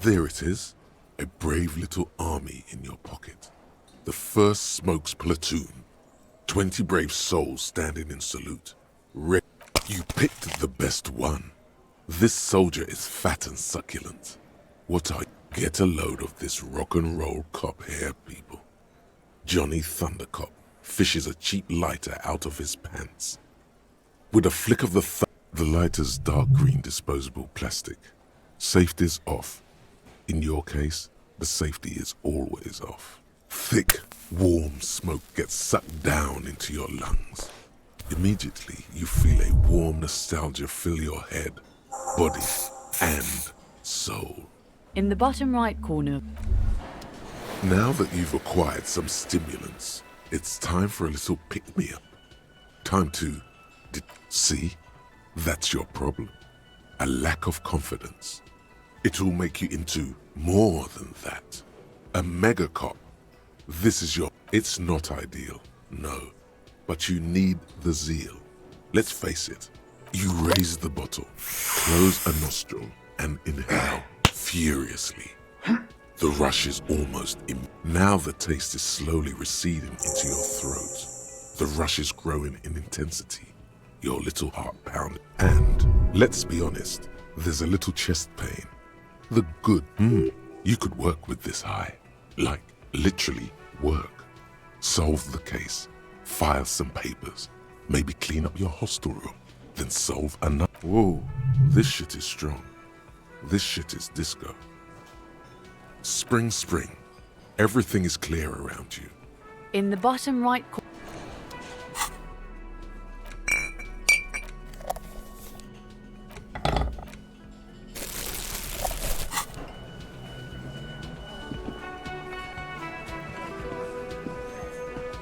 There it is, a brave little army in your pocket. The 1st Smokes Platoon. 20 brave souls standing in salute. You picked the best one. This soldier is fat and succulent. What are you? Get a load of this rock and roll cop here, people. Johnny Thundercop fishes a cheap lighter out of his pants. With a flick of the lighter's dark green disposable plastic. Safety's off. In your case, the safety is always off. Thick, warm smoke gets sucked down into your lungs. Immediately, you feel a warm nostalgia fill your head, body, and soul. In the bottom right corner. Now that you've acquired some stimulants, it's time for a little pick-me-up. Time to... see? That's your problem. A lack of confidence. It will make you into more than that. A mega cop. This is your... It's not ideal, no. But you need the zeal. Let's face it. You raise the bottle, close a nostril, and inhale furiously. The rush is almost now the taste is slowly receding into your throat. The rush is growing in intensity. Your little heart pounding. And, let's be honest, there's a little chest pain. The good, you could work with this high. Like, literally work. Solve the case. File some papers. Maybe clean up your hostel room. Then solve another. Whoa, this shit is strong. This shit is disco. Spring. Everything is clear around you. In the bottom right corner.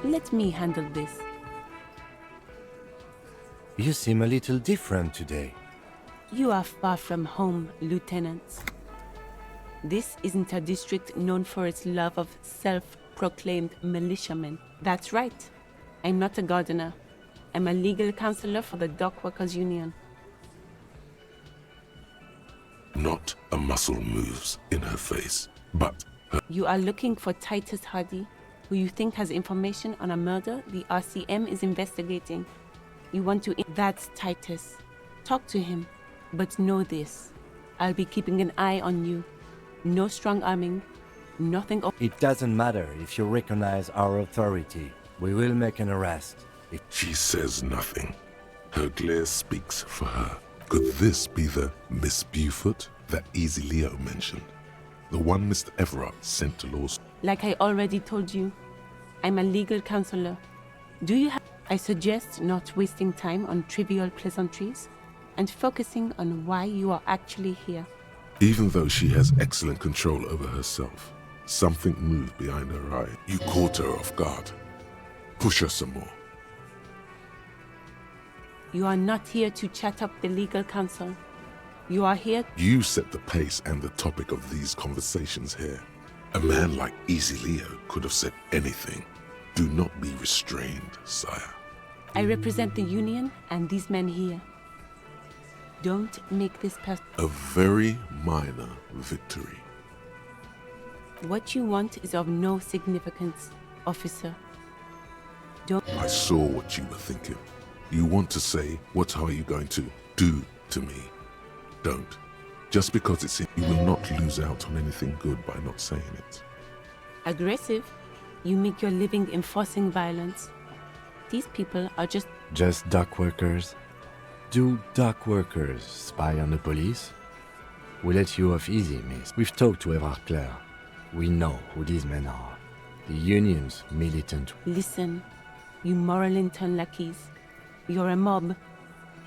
Let me handle this. You seem a little different today. You are far from home, Lieutenant. This isn't a district known for its love of self-proclaimed militiamen. That's right. I'm not a gardener. I'm a legal counselor for the Dock Workers Union. Not a muscle moves in her face, but her... You are looking for Titus Hardy, who you think has information on a murder the RCM is investigating. You want to... That's Titus. Talk to him. But know this. I'll be keeping an eye on you. No strong arming. Nothing... It doesn't matter if you recognize our authority. We will make an arrest. She says nothing. Her glare speaks for her. Could this be the Miss Beaufort that Easy Leo mentioned? The one Mr. Everard sent to law school? Like I already told you, I'm a legal counselor. Do you have... I suggest not wasting time on trivial pleasantries and focusing on why you are actually here. Even though she has excellent control over herself, something moved behind her eye. You caught her off guard. Push her some more. You are not here to chat up the legal counsel. You are here... You set the pace and the topic of these conversations here. A man like Easy Leo could have said anything. Do not be restrained, sire. I represent the Union and these men here. Don't make this a very minor victory. What you want is of no significance, officer. Don't... I saw what you were thinking. You want to say, what are you going to do to me? Don't. Just because it's in, you will not lose out on anything good by not saying it. Aggressive? You make your living enforcing violence. These people are just... Just dock workers? Do dock workers spy on the police? We let you off easy, miss. We've talked to Everard Clare. We know who these men are. The Union's militant... Listen, you moral intern lackeys. You're a mob,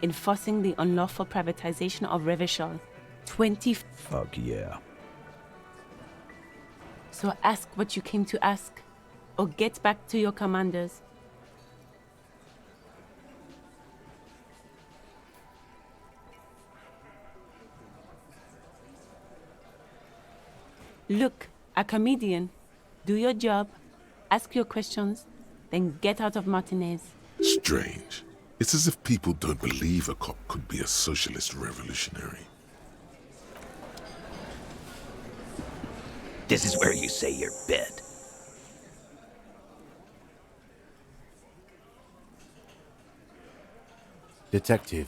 enforcing the unlawful privatization of Revachol. 20... Fuck yeah. So ask what you came to ask, or get back to your commanders. Look, a comedian. Do your job, ask your questions, then get out of Martinez. Strange. It's as if people don't believe a cop could be a socialist revolutionary. This is where you say your bit. Detective.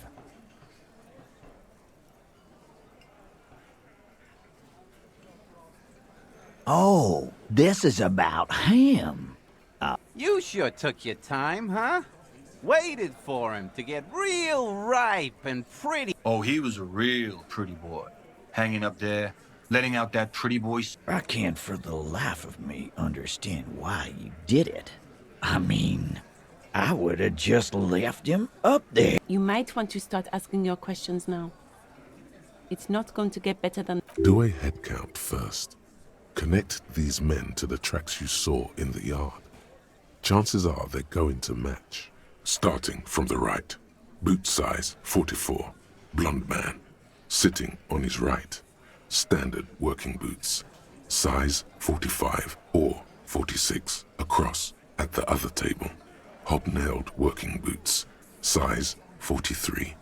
Oh, this is about him. You sure took your time, huh? Waited for him to get real ripe and pretty. Oh, he was a real pretty boy. Hanging up there, letting out that pretty boy. I can't for the life of me understand why you did it. I mean, I would have just left him up there. You might want to start asking your questions now. It's not going to get better than... Do a head count first. Connect these men to the tracks you saw in the yard. Chances are they're going to match. Starting from the right. Boot size 44. Blonde man. Sitting on his right. Standard working boots. Size 45 or 46. Across at the other table. Hobnailed working boots. Size 43.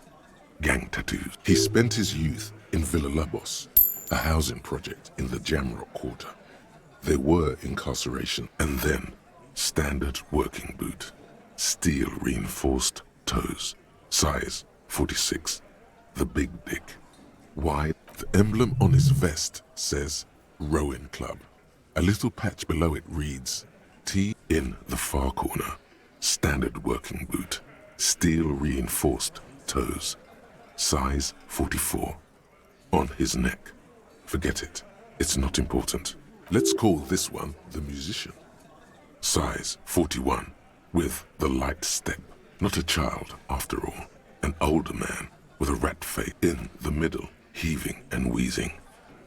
Gang tattoos. He spent his youth in Villa Labos, a housing project in the Jamrock Quarter. There were incarceration and then standard working boot. Steel reinforced toes. Size 46. The big dick. Wide. The emblem on his vest says Rowing Club. A little patch below it reads T in the far corner. Standard working boot. Steel reinforced toes. Size 44. On his neck. Forget it. It's not important. Let's call this one the musician. Size 41. With the light step. Not a child, after all. An older man with a rat face in the middle, heaving and wheezing.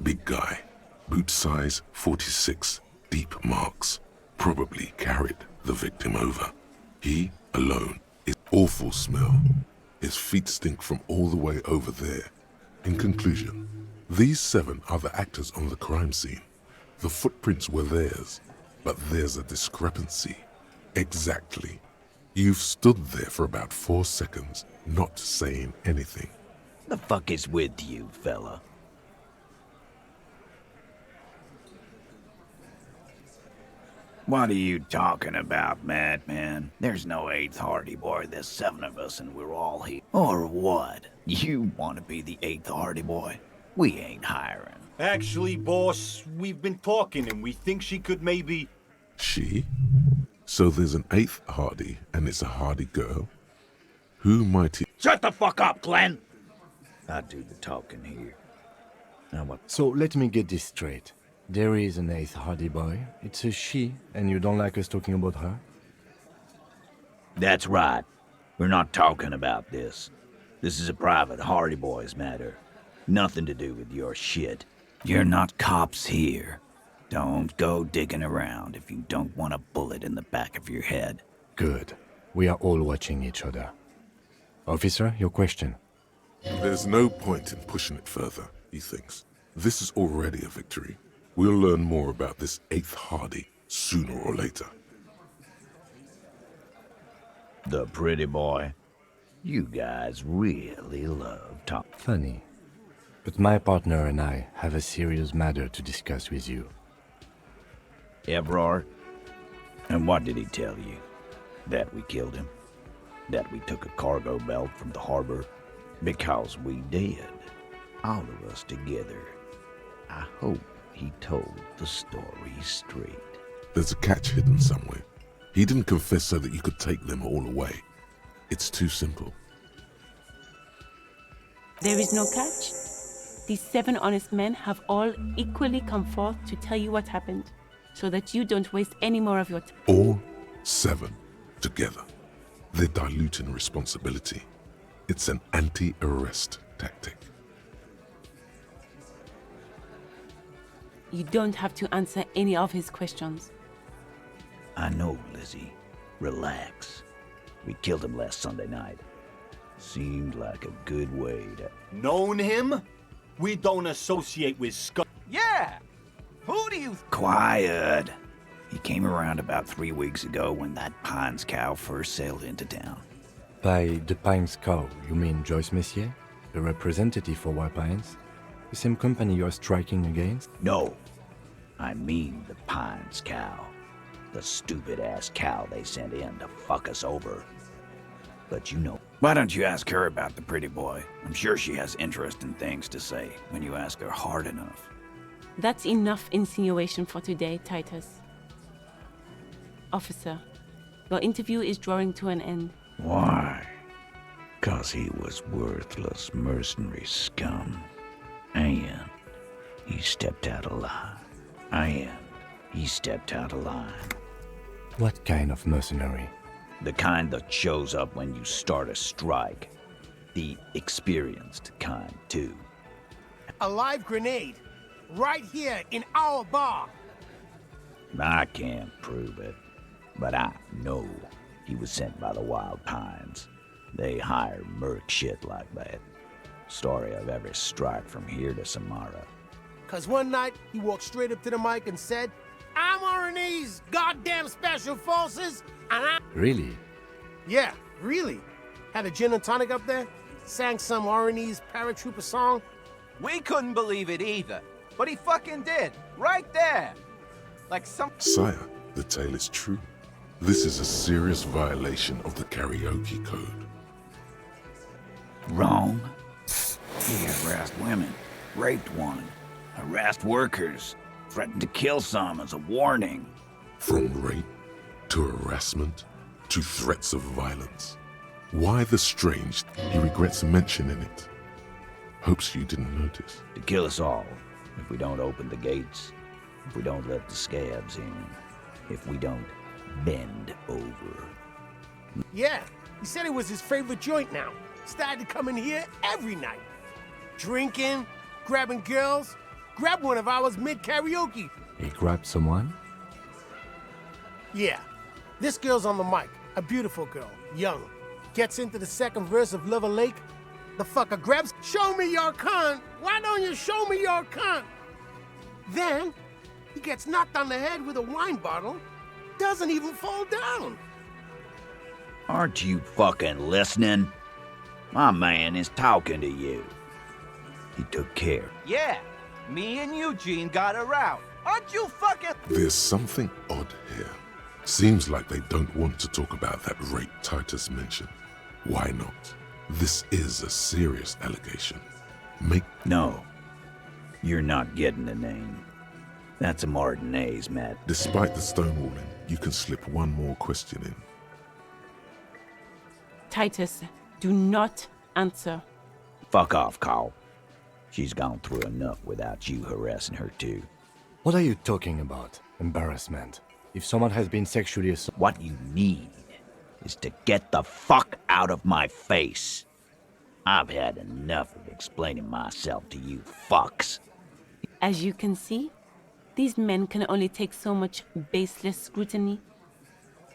Big guy. Boot size 46. Deep marks. Probably carried the victim over. He alone is awful smell. His feet stink from all the way over there. In conclusion, these 7 are the actors on the crime scene. The footprints were theirs, but there's a discrepancy. Exactly. You've stood there for about 4 seconds, not saying anything. The fuck is with you, fella? What are you talking about, madman? There's no 8th Hardy Boy. There's 7 of us and we're all here. Or what? You want to be the 8th Hardy Boy? We ain't hiring. Actually, boss, we've been talking and we think she could maybe... She? So there's an 8th Hardy, and it's a Hardy girl? Who might he... Shut the fuck up, Glenn! I do the talking here. Now what? So let me get this straight. There is an 8th Hardy Boy. It's a she, and you don't like us talking about her? That's right. We're not talking about this. This is a private Hardy Boys matter. Nothing to do with your shit. You're not cops here. Don't go digging around if you don't want a bullet in the back of your head. Good. We are all watching each other. Officer, your question. There's no point in pushing it further, he thinks. This is already a victory. We'll learn more about this 8th Hardy sooner or later. The pretty boy. You guys really love talk. Funny. But my partner and I have a serious matter to discuss with you. Evrard? And what did he tell you? That we killed him? That we took a cargo belt from the harbor? Because we did. All of us together. I hope he told the story straight. There's a catch hidden somewhere. He didn't confess so that you could take them all away. It's too simple. There is no catch. These 7 honest men have all equally come forth to tell you what happened, so that you don't waste any more of your time. All 7 together. They're diluting responsibility. It's an anti-arrest tactic. You don't have to answer any of his questions. I know, Lizzie. Relax. We killed him last Sunday night. Seemed like a good way to... Known him? We don't associate with scum. Yeah! Who do you... Quiet. He came around about 3 weeks ago when that Pines cow first sailed into town. By the Pines cow, you mean Joyce Messier? The representative for White Pines? The same company you are striking against? No. I mean the Pines cow. The stupid-ass cow they sent in to fuck us over. But you know... Why don't you ask her about the pretty boy? I'm sure she has interesting things to say when you ask her hard enough. That's enough insinuation for today, Titus. Officer, your interview is drawing to an end. Why? 'Cause he was worthless mercenary scum. And he stepped out of line. What kind of mercenary? The kind that shows up when you start a strike. The experienced kind, too. A live grenade, right here in our bar. I can't prove it, but I know he was sent by the Wild Pines. They hire merc shit like that. Story of every strike from here to Samara. 'Cause one night, he walked straight up to the mic and said, I'm RNA's goddamn special forces, and I... Really? Yeah, really. Had a gin and tonic up there, sang some RNA's paratrooper song. We couldn't believe it either, but he fucking did, right there. Like some... Sire, the tale is true. This is a serious violation of the karaoke code. Wrong. He harassed women, raped one, harassed workers, threatened to kill some as a warning. From rape to harassment to threats of violence. Why the strange? He regrets mentioning it. Hopes you didn't notice. To kill us all, if we don't open the gates, if we don't let the scabs in, if we don't bend over. Yeah, he said it was his favorite joint now. Started to come in here every night. Drinking, grabbing girls. Grabbed one of ours mid-karaoke. He grabbed someone? Yeah, this girl's on the mic. A beautiful girl, young. Gets into the second verse of Lover Lake. The fucker grabs, show me your cunt. Why don't you show me your cunt? Then, he gets knocked on the head with a wine bottle. Doesn't even fall down. Aren't you fucking listening? My man is talking to you. He took care. Yeah, me and Eugene got her out. Aren't you fucking... There's something odd here. Seems like they don't want to talk about that rape Titus mentioned. Why not? This is a serious allegation. No, you're not getting the name. That's a Martinez, Matt. Despite the stonewalling, you can slip one more question in. Titus, do not answer. Fuck off, Carl. She's gone through enough without you harassing her too. What are you talking about? Embarrassment. If someone has been sexually assaulted... What you need is to get the fuck out of my face. I've had enough of explaining myself to you fucks. As you can see, these men can only take so much baseless scrutiny.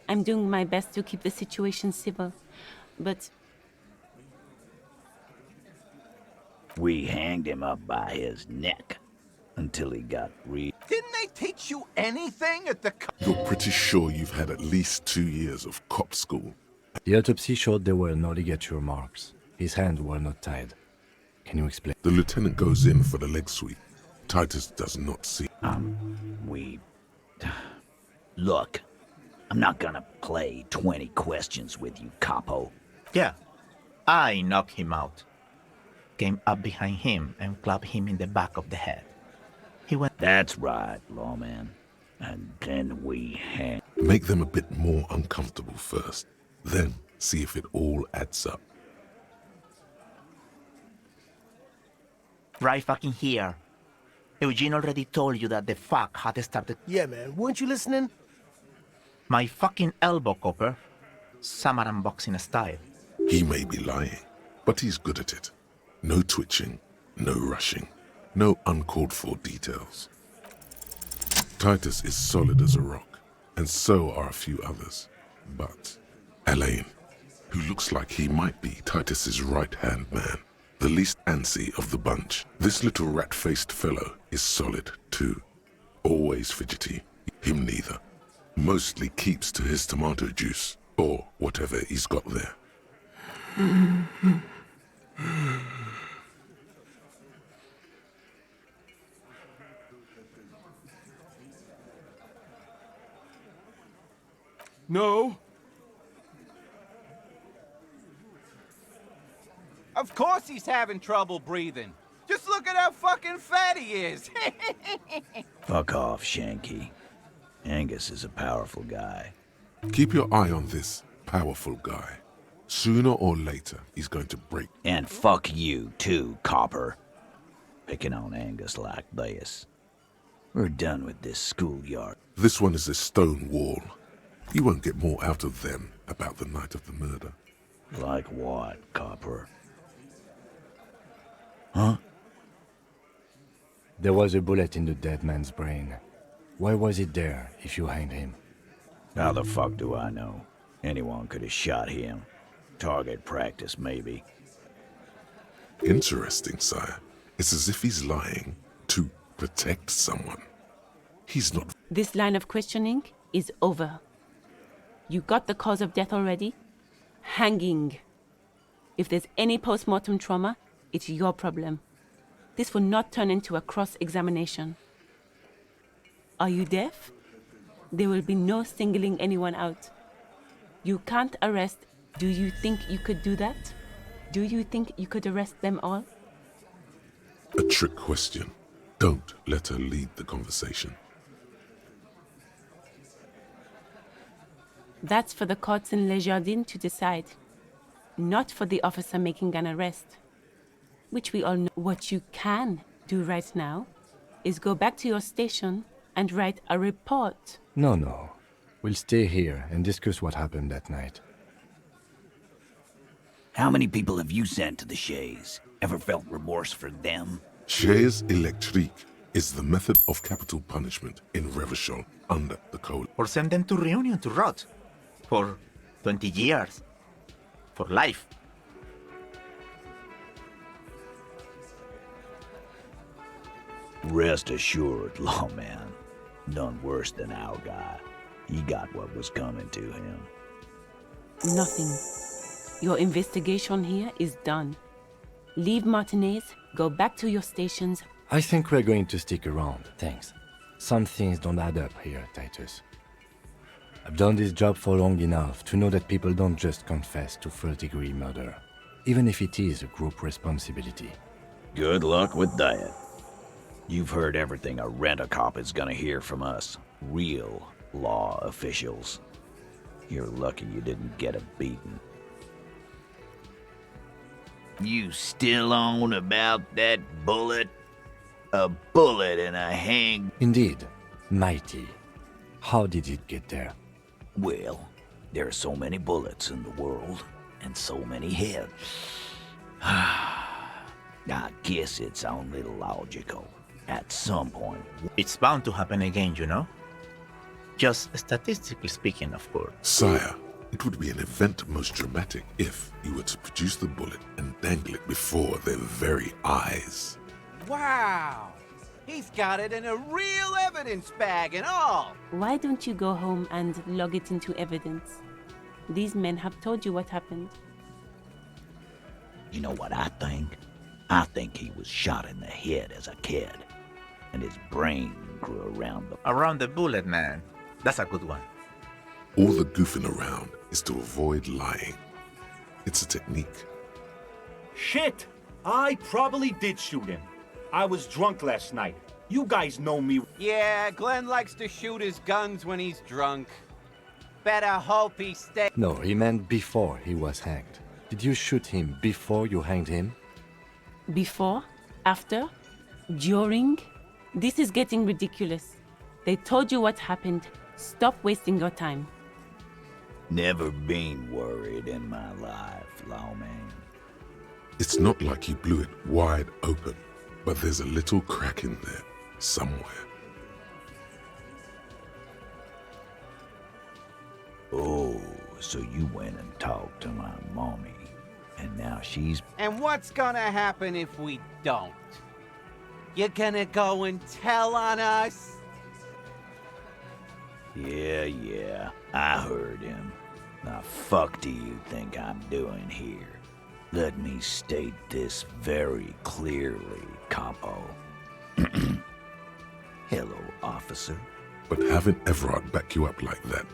I'm doing my best to keep the situation civil, but... We hanged him up by his neck until he got real. Didn't they teach you anything at the... You're pretty sure you've had at least 2 years of cop school. The autopsy showed there were no ligature marks. His hands were not tied. Can you explain? The lieutenant goes in for the leg sweep. Titus does not see. Look, I'm not gonna play 20 questions with you, capo. Yeah, I knocked him out. Came up behind him and clapped him in the back of the head. He went... That's right, lawman. And then we hang. Make them a bit more uncomfortable first. Then see if it all adds up. Right fucking here. Eugene already told you that the fuck had started... Yeah, man, weren't you listening? My fucking elbow, Copper. Samaran boxing style. He may be lying, but he's good at it. No twitching, no rushing, no uncalled for details. Titus is solid as a rock, and so are a few others. But Elaine, who looks like he might be Titus's right-hand man, the least antsy of the bunch. This little rat-faced fellow is solid too. Always fidgety, him neither. Mostly keeps to his tomato juice, or whatever he's got there. No. Of course he's having trouble breathing. Just look at how fucking fat he is. Fuck off, Shanky. Angus is a powerful guy. Keep your eye on this powerful guy. Sooner or later, he's going to break. And fuck you, too, Copper. Picking on Angus like this. We're done with this schoolyard. This one is a stone wall. You won't get more out of them about the night of the murder. Like what, Copper? Huh? There was a bullet in the dead man's brain. Why was it there if you hanged him? How the fuck do I know? Anyone could have shot him. Target practice, maybe. Interesting, sire. It's as if he's lying to protect someone. He's not. This line of questioning is over. You got the cause of death already? Hanging. If there's any post-mortem trauma, it's your problem. This will not turn into a cross-examination. Are you deaf? There will be no singling anyone out. You can't arrest. Do you think you could do that? Do you think you could arrest them all? A trick question. Don't let her lead the conversation. That's for the courts in Les Jardins to decide. Not for the officer making an arrest. Which we all know. What you can do right now is go back to your station and write a report. No. We'll stay here and discuss what happened that night. How many people have you sent to the Shays? Ever felt remorse for them? Chaise électrique is the method of capital punishment in Revachol under the code. Or send them to Reunion to rot. For 20 years. For life. Rest assured, lawman. None worse than our guy. He got what was coming to him. Nothing. Your investigation here is done. Leave Martinez, go back to your stations. I think we're going to stick around, thanks. Some things don't add up here, Titus. I've done this job for long enough to know that people don't just confess to first-degree murder, even if it is a group responsibility. Good luck with that. You've heard everything a rent-a-cop is gonna hear from us. Real law officials. You're lucky you didn't get a beating. You still on about that bullet? A bullet in a hang... Indeed. Mighty. How did it get there? Well, there are so many bullets in the world, and so many heads. I guess it's only logical. At some point... It's bound to happen again, you know? Just statistically speaking, of course. Sire, it would be an event most dramatic if you were to produce the bullet and dangle it before their very eyes. Wow! He's got it in a real evidence bag and all! Why don't you go home and log it into evidence? These men have told you what happened. You know what I think? I think he was shot in the head as a kid, and his brain grew around the bullet, man. That's a good one. All the goofing around is to avoid lying. It's a technique. Shit! I probably did shoot him. I was drunk last night. You guys know me. Yeah, Glenn likes to shoot his guns when he's drunk. Better hope he stays. No, he meant before he was hanged. Did you shoot him before you hanged him? Before? After? During? This is getting ridiculous. They told you what happened. Stop wasting your time. Never been worried in my life, lawman. It's not like he blew it wide open, but there's a little crack in there, somewhere. Oh, so you went and talked to my mommy, and now she's... And what's gonna happen if we don't? You gonna go and tell on us? Yeah, I heard him. Now fuck do you think I'm doing here? Let me state this very clearly, Capo. Hello, officer. But having Everard back you up like that,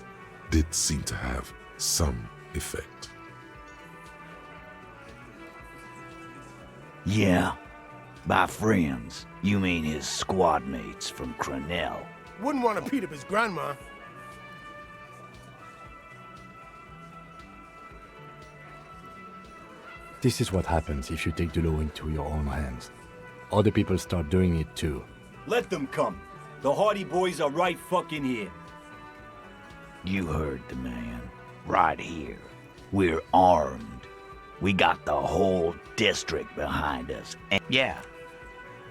did seem to have some effect. Yeah. By friends, you mean his squad mates from Crenell. Wouldn't want to beat up his grandma. This is what happens if you take the law into your own hands. Other people start doing it too. Let them come. The Hardy Boys are right fucking here. You heard the man. Right here. We're armed. We got the whole district behind us. And Yeah,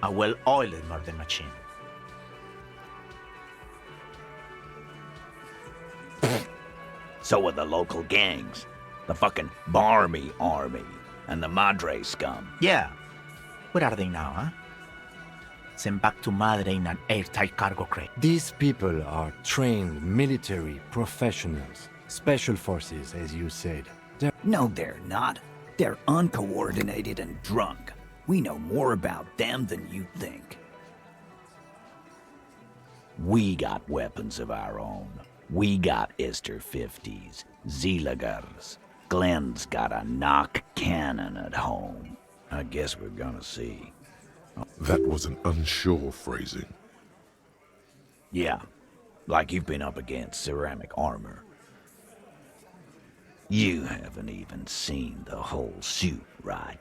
a well-oiled murder machine. so are the local gangs. The fucking Barmy Army. And the Madre scum. Yeah. Where are they now, huh? Sent back to Madre in an airtight cargo crate. These people are trained military professionals, special forces, as you said. No, they're not. They're uncoordinated and drunk. We know more about them than you think. We got weapons of our own. We got Ister 50s, Zeelagers. Glenn's got a knock cannon at home. I guess we're gonna see. That was an unsure phrasing. Yeah, like you've been up against ceramic armor. You haven't even seen the whole suit, right?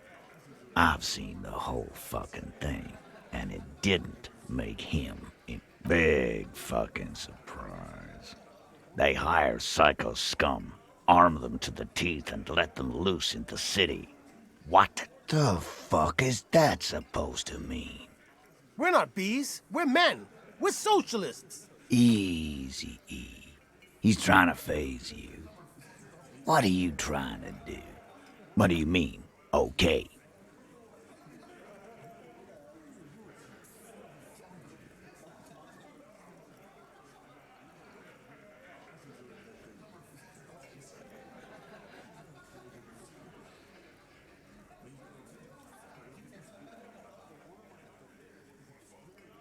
I've seen the whole fucking thing, and it didn't make him a big fucking surprise. They hire psycho scum, arm them to the teeth, and let them loose in the city. What the fuck is that supposed to mean? We're not bees. We're men. We're socialists. Easy, E. He's trying to phase you. What are you trying to do? What do you mean, okay?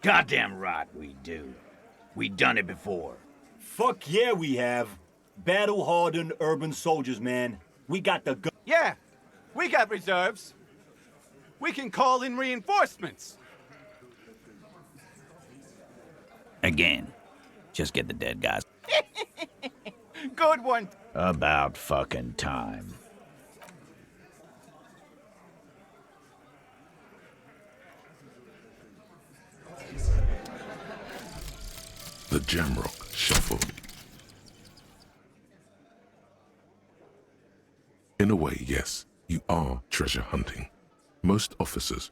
Goddamn right we do. We done it before. Fuck yeah, we have. Battle-hardened urban soldiers, man. We got the gun. Yeah, we got reserves. We can call in reinforcements. Again, just get the dead guys. Good one. About fucking time. The Jamrock shuffled. In a way, yes, you are treasure hunting. Most officers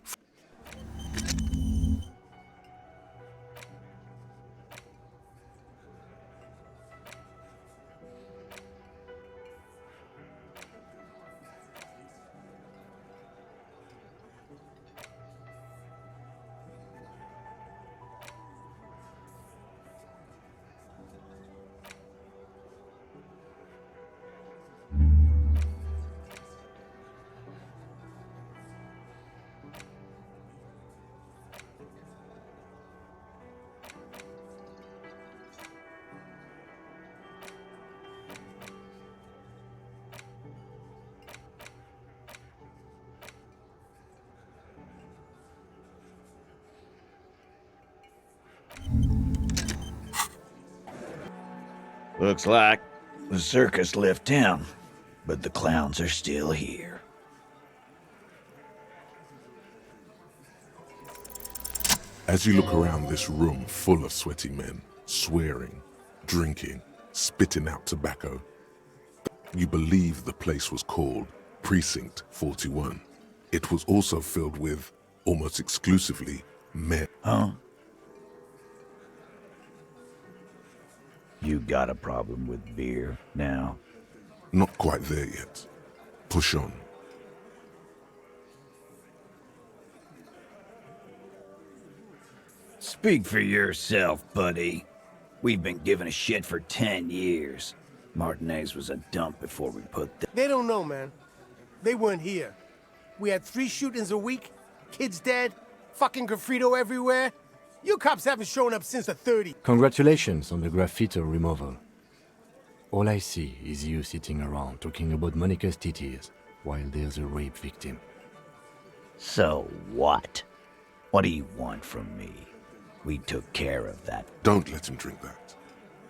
Looks like the circus left town, but the clowns are still here. As you look around this room full of sweaty men, swearing, drinking, spitting out tobacco, you believe the place was called Precinct 41. It was also filled with, almost exclusively, men. Huh? You got a problem with beer now? Not quite there yet. Push on. Speak for yourself, buddy. We've been giving a shit for 10 years. Martinez was a dump before we put the... They don't know, man. They weren't here. We had 3 shootings a week, kids dead, fucking graffito everywhere. You cops haven't shown up since the 30s. Congratulations on the graffiti removal. All I see is you sitting around talking about Monica's titties while there's a rape victim. So what? What do you want from me? We took care of that. Don't let him drink that.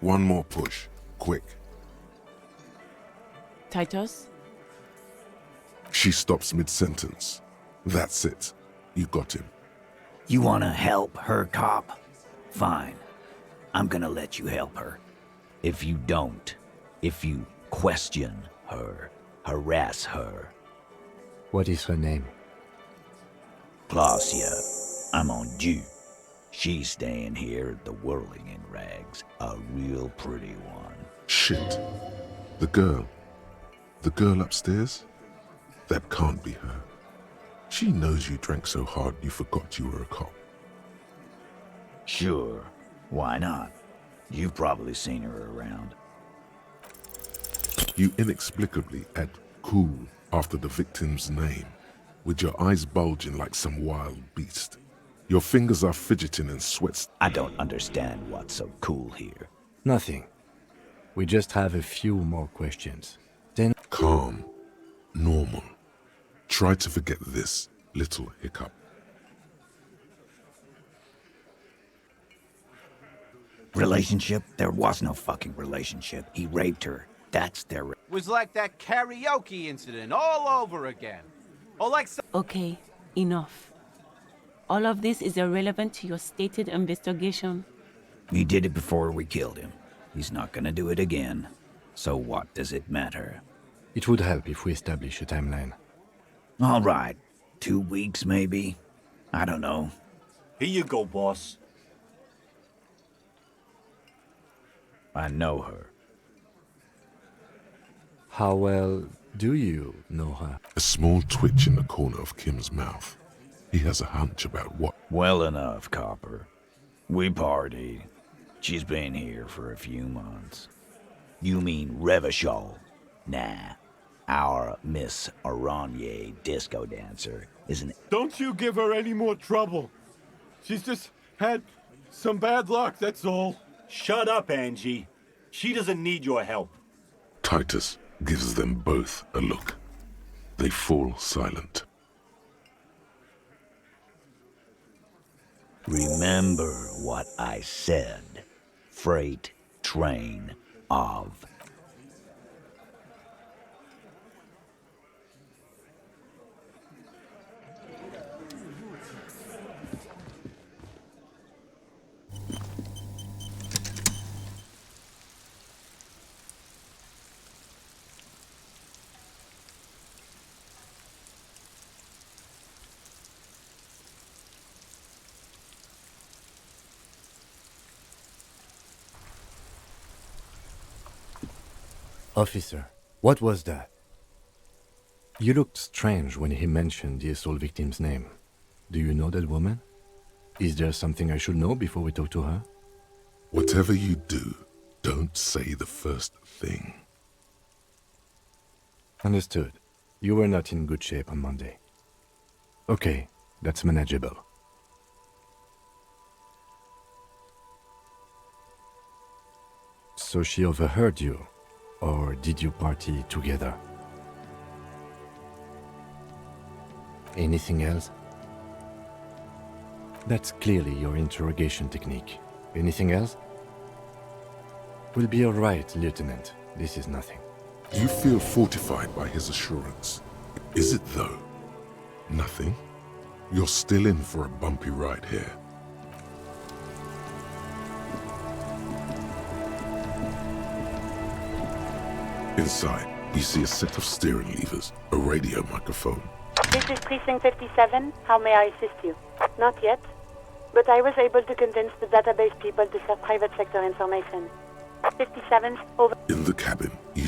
One more push. Quick. Titus? She stops mid-sentence. That's it. You got him. You wanna help her, cop? Fine. I'm gonna let you help her. If you don't, if you question her, harass her. What is her name? Claudia, I'm on due. She's staying here at the Whirling in Rags, a real pretty one. Shit. The girl. The girl upstairs? That can't be her. She knows you drank so hard you forgot you were a cop. Sure, why not? You've probably seen her around. You inexplicably add cool after the victim's name, with your eyes bulging like some wild beast. Your fingers are fidgeting and sweats. I don't understand what's so cool here. Nothing. We just have a few more questions. Then Calm. Normal. Try to forget this little hiccup. Relationship? There was no fucking relationship. He raped her. That's their... Was like that karaoke incident all over again. Or like some... Okay, enough. All of this is irrelevant to your stated investigation. He did it before we killed him. He's not gonna do it again. So what does it matter? it would help if we establish a timeline. All right. 2 weeks, maybe? I don't know. Here you go, boss. I know her. How well do you know her? A small twitch in the corner of Kim's mouth. He has a hunch about what. Well enough, Copper. We partied. She's been here for a few months. You mean Revachol? Nah. Our Miss Aranye disco dancer isn't... Don't you give her any more trouble. She's just had some bad luck, that's all. Shut up, Angie. She doesn't need your help. Titus gives them both a look. They fall silent. Remember what I said. Freight train of... Officer, what was that? You looked strange when he mentioned the assault victim's name. Do you know that woman? Is there something I should know before we talk to her? Whatever you do, don't say the first thing. Understood. You were not in good shape on Monday. Okay, that's manageable. So she overheard you, or did you party together? Anything else? That's clearly your interrogation technique. Anything else? We'll be all right, Lieutenant. This is nothing. You feel fortified by his assurance. Is it though? Nothing? You're still in for a bumpy ride here. Inside, you see a set of steering levers, a radio microphone. This is Precinct 57. How may I assist you? Not yet, but I was able to convince the database people to share private sector information. 57, over. In the cabin, you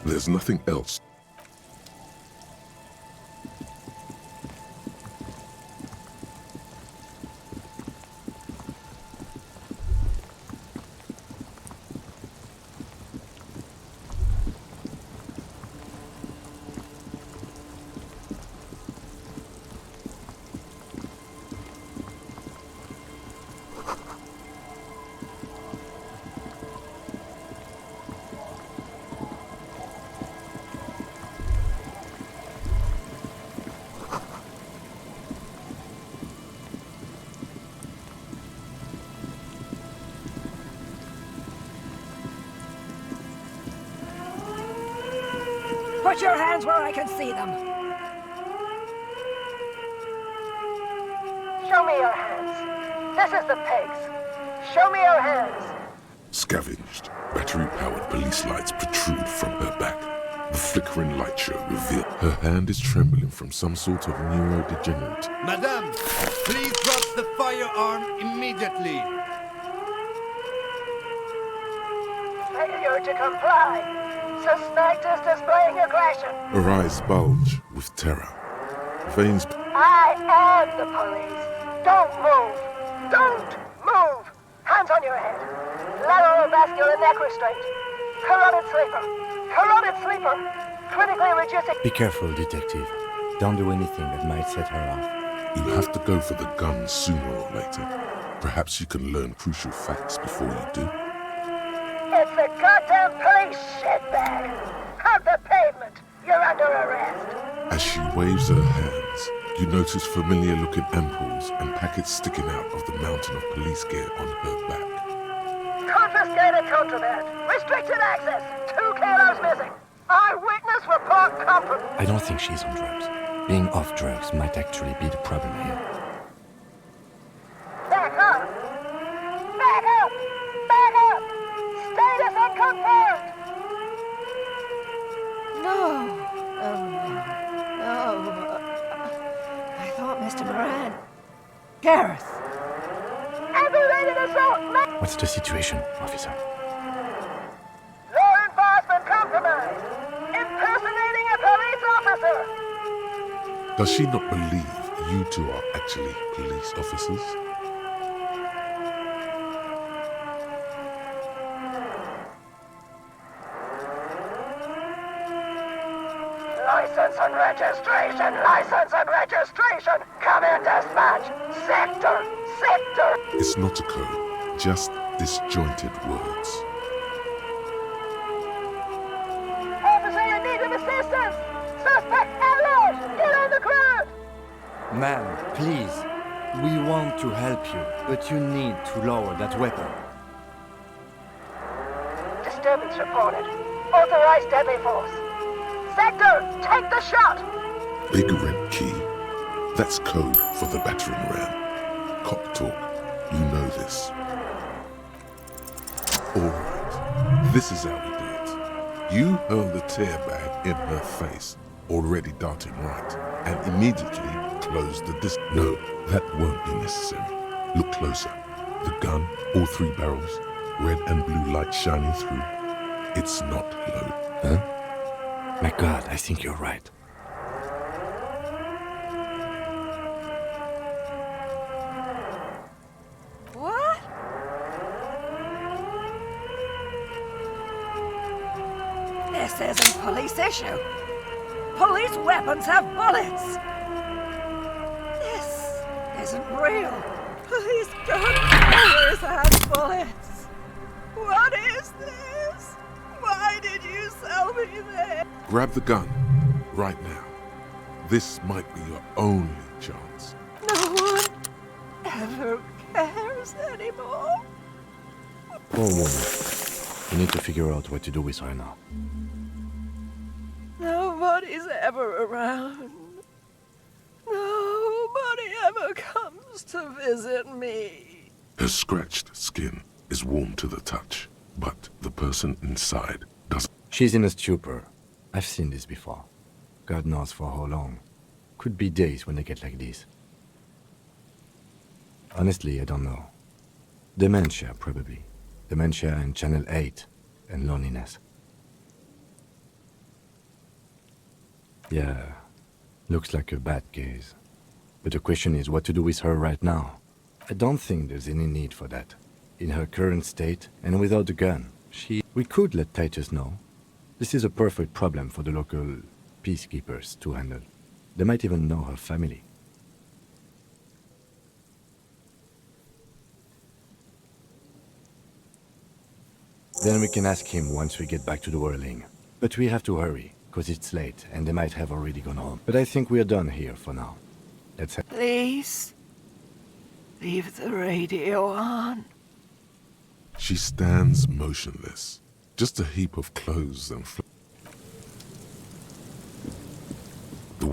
There's nothing else Put your hands where I can see them. Show me your hands. This is the pigs. Show me your hands. Scavenged, battery-powered police lights protrude from her back. The flickering light show reveals her hand is trembling from some sort of neurodegenerate. Madame, please drop the firearm immediately. Failure to comply. Suspect is displaying aggression. Her eyes bulge with terror. Veins. I am the police. Don't move. Don't move. Hands on your head. Lateral vascular neck restraint. Carotid sleeper. Carotid sleeper. Critically reducing. Be careful, detective. Don't do anything that might set her off. You have to go for the gun sooner or later. Perhaps you can learn crucial facts before you do. It's the goddamn police, shitbag. Have the pavement. You're under arrest. As she waves her hands, you notice familiar-looking ampoules and packets sticking out of the mountain of police gear on her back. Confiscated contraband. Restricted access. 2 kilos missing. Eyewitness report confirmed. I don't think she's on drugs. Being off drugs might actually be the problem here. Back up. Back up. Back up. Status unconfirmed. No. No. I thought Mr. Moran. Gareth. Aggravated assault. What's the situation, officer? Law enforcement compromised. Impersonating a police officer. Does she not believe you two are actually police officers? License and registration. License and registration. Come in, dispatch. Sector. Sector. It's not a code, just disjointed words. Officer in need of assistance. Suspect alert. Get on the ground. Ma'am, please. We want to help you, but you need to lower that weapon. Disturbance reported. Authorized deadly force. Sector, take the shot. Big red key. That's code for the battering ram. Cop talk. You know this. Alright. This is how we do it. You hurl the tear bag in her face, already darting right, and immediately close the No, that won't be necessary. Look closer. The gun, all 3 barrels, red and blue light shining through. It's not loaded. Huh? My God, I think you're right. What? This isn't police issue. Police weapons have bullets. This isn't real. Police gun always have bullets. What is this? Why did you sell me this? Grab the gun, right now. This might be your only chance. No one ever cares anymore. Poor woman. We need to figure out what to do with her now. Nobody's ever around. Nobody ever comes to visit me. Her scratched skin is warm to the touch, but the person inside doesn't. She's in a stupor. I've seen this before. God knows for how long. Could be days when they get like this. Honestly, I don't know. Dementia, probably. Dementia and Channel 8, and loneliness. Yeah, looks like a bad case. But the question is what to do with her right now. I don't think there's any need for that. In her current state, and without the gun, we could let Titus know. This is a perfect problem for the local peacekeepers to handle. They might even know her family. Then we can ask him once we get back to the whirling. But we have to hurry, because it's late, and they might have already gone home. But I think we're done here for now. Let's head. Please, leave the radio on. She stands motionless, just a heap of clothes and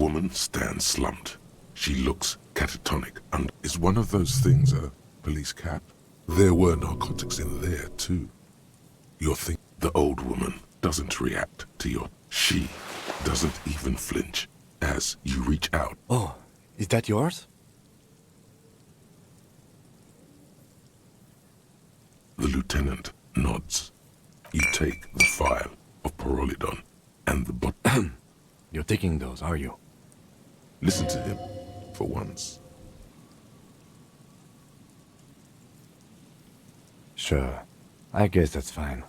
woman stands slumped. She looks catatonic and is one of those things a police cap. There were narcotics in there too. You're thinking the old woman doesn't react to your... She doesn't even flinch as you reach out. Oh, is that yours? The lieutenant nods. You take the file of Pyrrolidon and the bottle. You're taking those, are you? Listen to him, for once. Sure. I guess that's fine.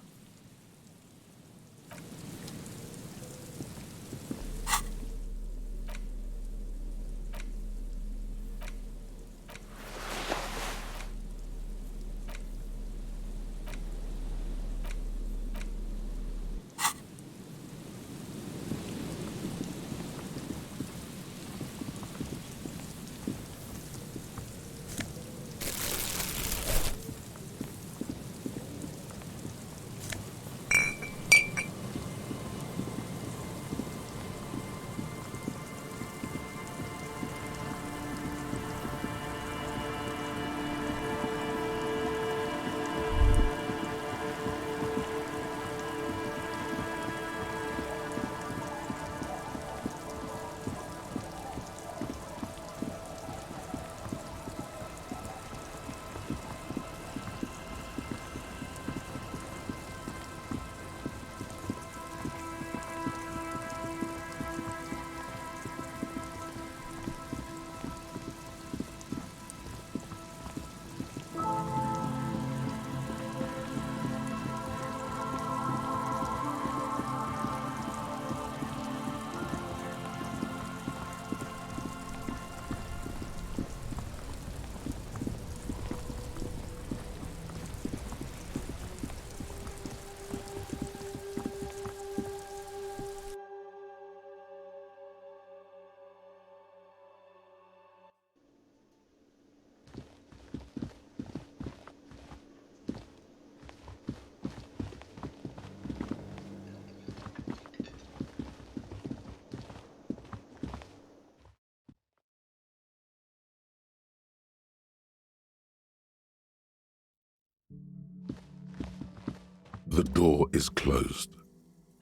The door is closed.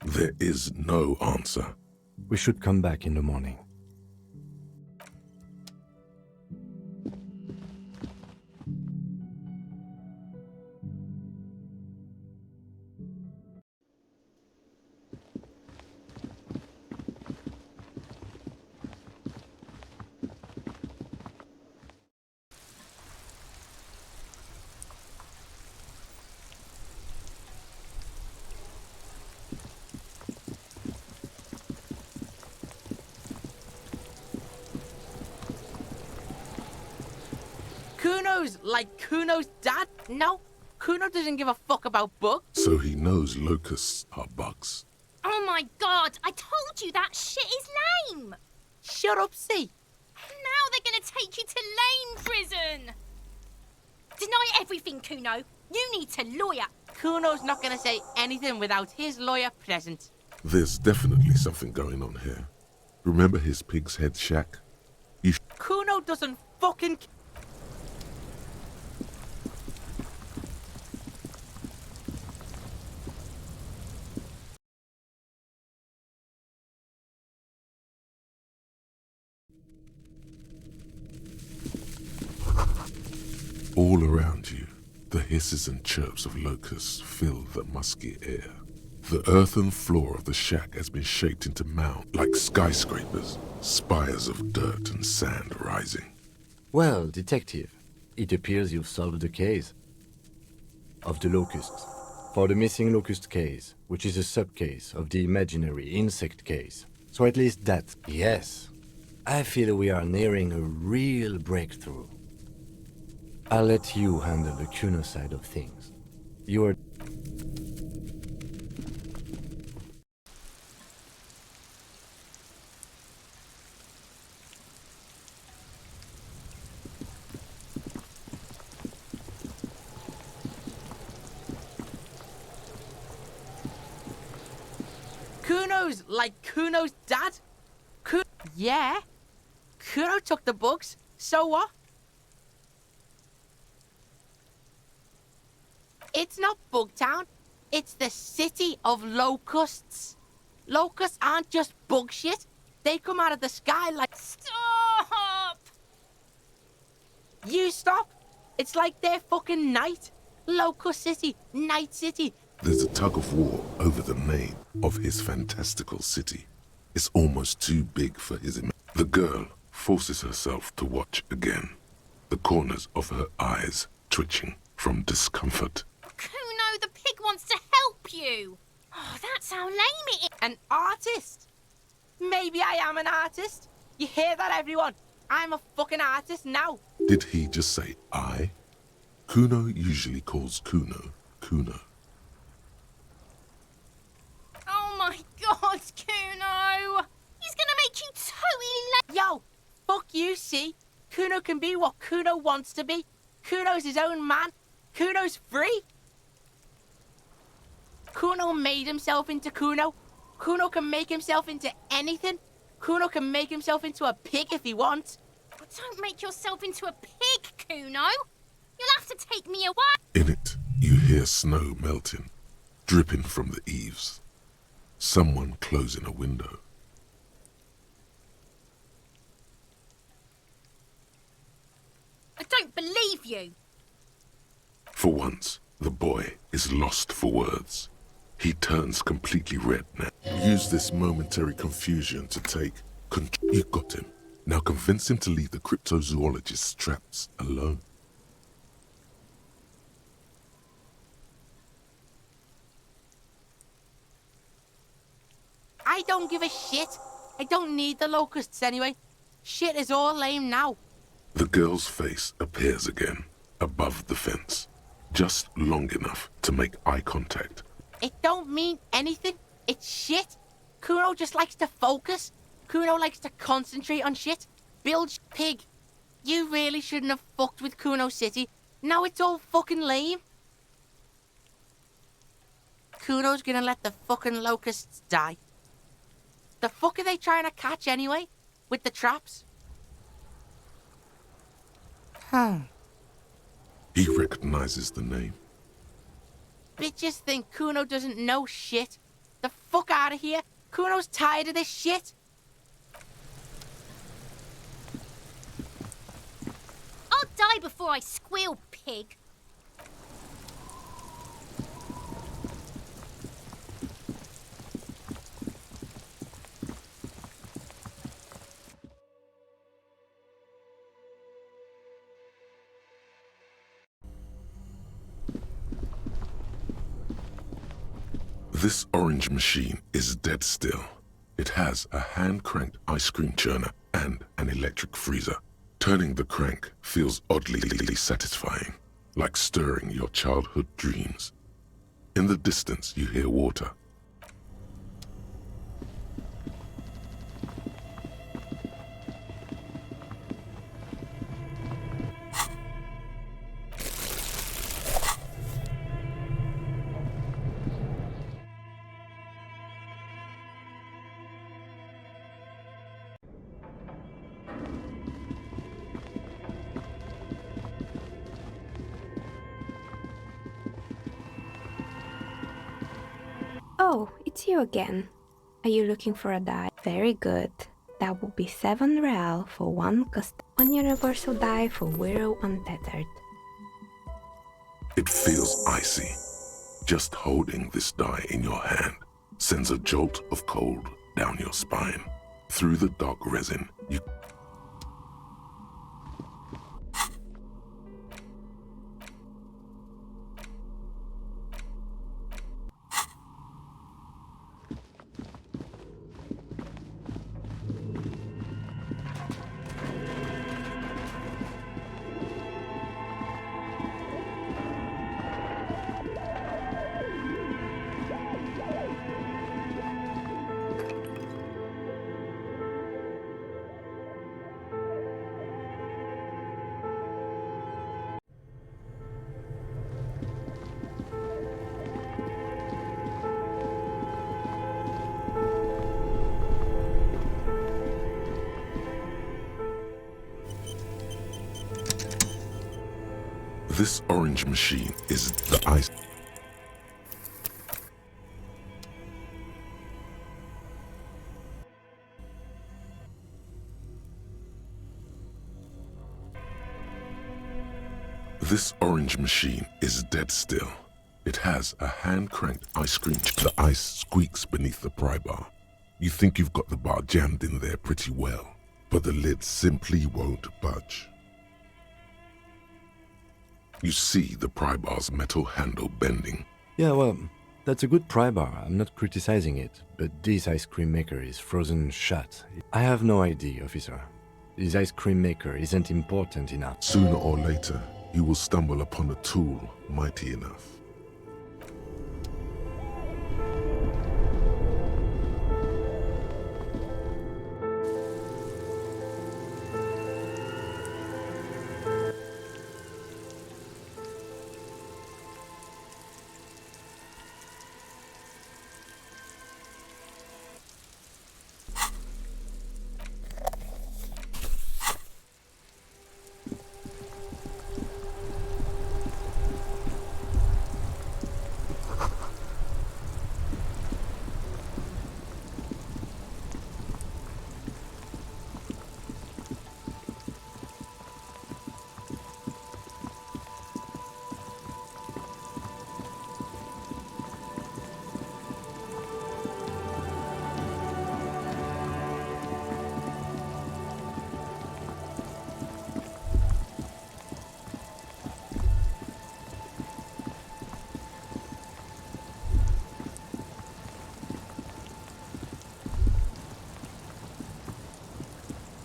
There is no answer. We should come back in the morning. Kuno's like Kuno's dad? No, Kuno doesn't give a fuck about bugs. So he knows locusts are bugs. Oh my god, I told you that shit is lame! Shut up, see. Now they're gonna take you to lane prison! Deny everything, Kuno. You need to lawyer. Kuno's not gonna say anything without his lawyer present. There's definitely something going on here. Remember his pig's head shack? Kuno doesn't fucking... All around you, the hisses and chirps of locusts fill the musky air. The earthen floor of the shack has been shaped into mounds like skyscrapers, spires of dirt and sand rising. Well, detective, it appears you've solved the case of the locusts. For the missing locust case, which is a sub-case of the imaginary insect case. So at least that, yes. I feel we are nearing a real breakthrough. I'll let you handle the Kuno side of things. You are... Kuno's like Kuno's dad? Yeah. Kuno took the bugs. So what? It's not Bugtown. It's the city of locusts. Locusts aren't just bug shit. They come out of the sky like... Stop! You stop. It's like they're fucking night. Locust City, Night City. There's a tug of war over the name of his fantastical city. It's almost too big for his The girl forces herself to watch again, the corners of her eyes twitching from discomfort. Kuno, the pig wants to help you. Oh, that's how lame it is. An artist? Maybe I am an artist. You hear that, everyone? I'm a fucking artist now. Did he just say I? Kuno usually calls Kuno, Kuno. Oh my god, Kuno! He's gonna make you totally Yo, fuck you, see? Kuno can be what Kuno wants to be. Kuno's his own man. Kuno's free. Kuno made himself into Kuno. Kuno can make himself into anything. Kuno can make himself into a pig if he wants. Don't make yourself into a pig, Kuno. You'll have to take me away. In it, you hear snow melting, dripping from the eaves. Someone closing a window. I don't believe you. For once, the boy is lost for words. He turns completely red now. Use this momentary confusion to take control. You got him. Now convince him to leave the cryptozoologist's traps alone. I don't give a shit. I don't need the locusts anyway. Shit is all lame now. The girl's face appears again, above the fence, just long enough to make eye contact. It don't mean anything. It's shit. Kuno just likes to focus. Kuno likes to concentrate on shit. Build pig. You really shouldn't have fucked with Kuno City. Now it's all fucking lame. Kuno's gonna let the fucking locusts die. The fuck are they trying to catch anyway? With the traps? He recognizes the name. Bitches think Kuno doesn't know shit. The fuck out of here. Kuno's tired of this shit. I'll die before I squeal, pig. This orange machine is dead still. It has a hand-cranked ice cream churner and an electric freezer. Turning the crank feels oddly satisfying, like stirring your childhood dreams. In the distance, you hear water. Oh, it's you again. Are you looking for a die? Very good. That will be 7 real for 1 custom. 1 universal die for Widow Untethered. It feels icy. Just holding this die in your hand sends a jolt of cold down your spine. Through the dark resin, you... This orange machine is the ice. This orange machine is dead still. It has a hand-cranked ice cream. The ice squeaks beneath the pry bar. You think you've got the bar jammed in there pretty well, but the lid simply won't budge. You see the pry bar's metal handle bending. Yeah, well, that's a good pry bar. I'm not criticizing it, but this ice cream maker is frozen shut. I have no idea, officer. This ice cream maker isn't important enough. Sooner or later, you will stumble upon a tool mighty enough.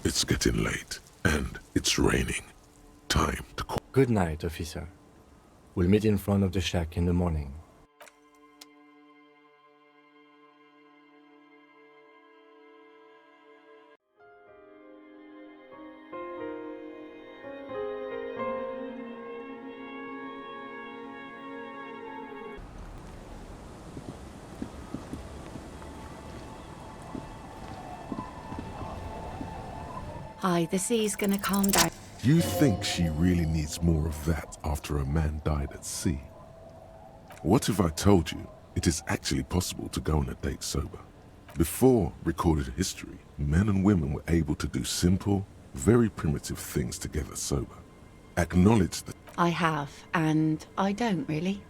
It's getting late, and it's raining. Time to call. Good night, officer. We'll meet in front of the shack in the morning. Aye, the sea's gonna calm down. You think she really needs more of that after a man died at sea? What if I told you it is actually possible to go on a date sober? Before recorded history, men and women were able to do simple, very primitive things together sober. Acknowledge that. I have, and I don't really.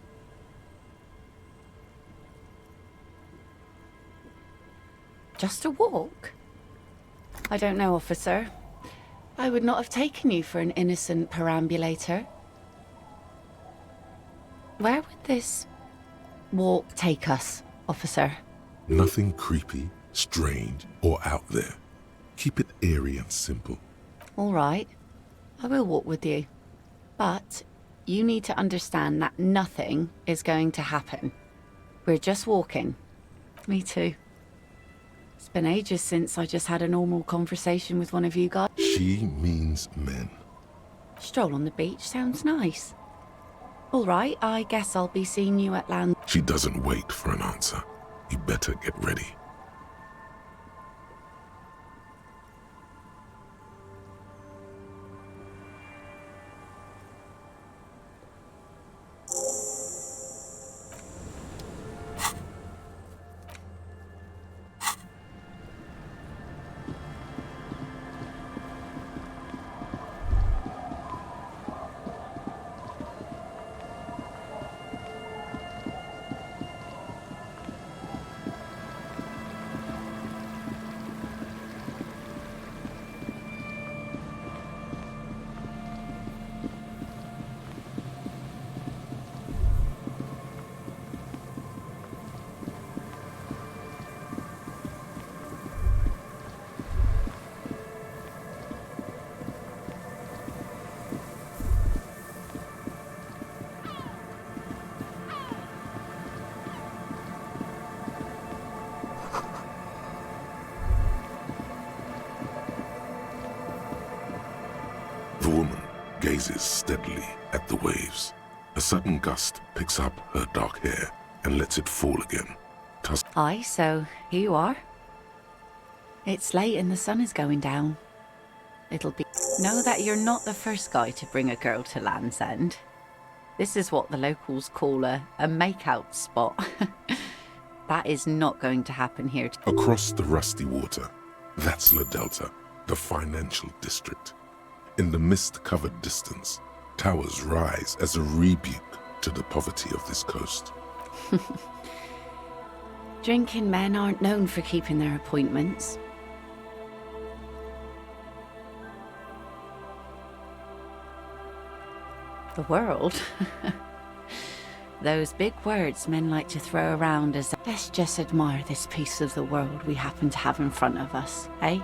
Just a walk? I don't know, officer. I would not have taken you for an innocent perambulator. Where would this walk take us, officer? Nothing creepy, strange, or out there. Keep it eerie and simple. All right, I will walk with you. But you need to understand that nothing is going to happen. We're just walking. Me too. It's been ages since I just had a normal conversation with one of you guys. She means men. Stroll on the beach sounds nice. All right, I guess I'll be seeing you at land. She doesn't wait for an answer. You better get ready. The woman gazes steadily at the waves. A sudden gust picks up her dark hair and lets it fall again. Aye, so here you are. It's late and the sun is going down. It'll be... Know that you're not the first guy to bring a girl to Land's End. This is what the locals call a makeout spot. That is not going to happen here. Across the rusty water, that's La Delta, the financial district. In the mist-covered distance, towers rise as a rebuke to the poverty of this coast. Drinking men aren't known for keeping their appointments. The world? Those big words men like to throw around as, let's just admire this piece of the world we happen to have in front of us, eh?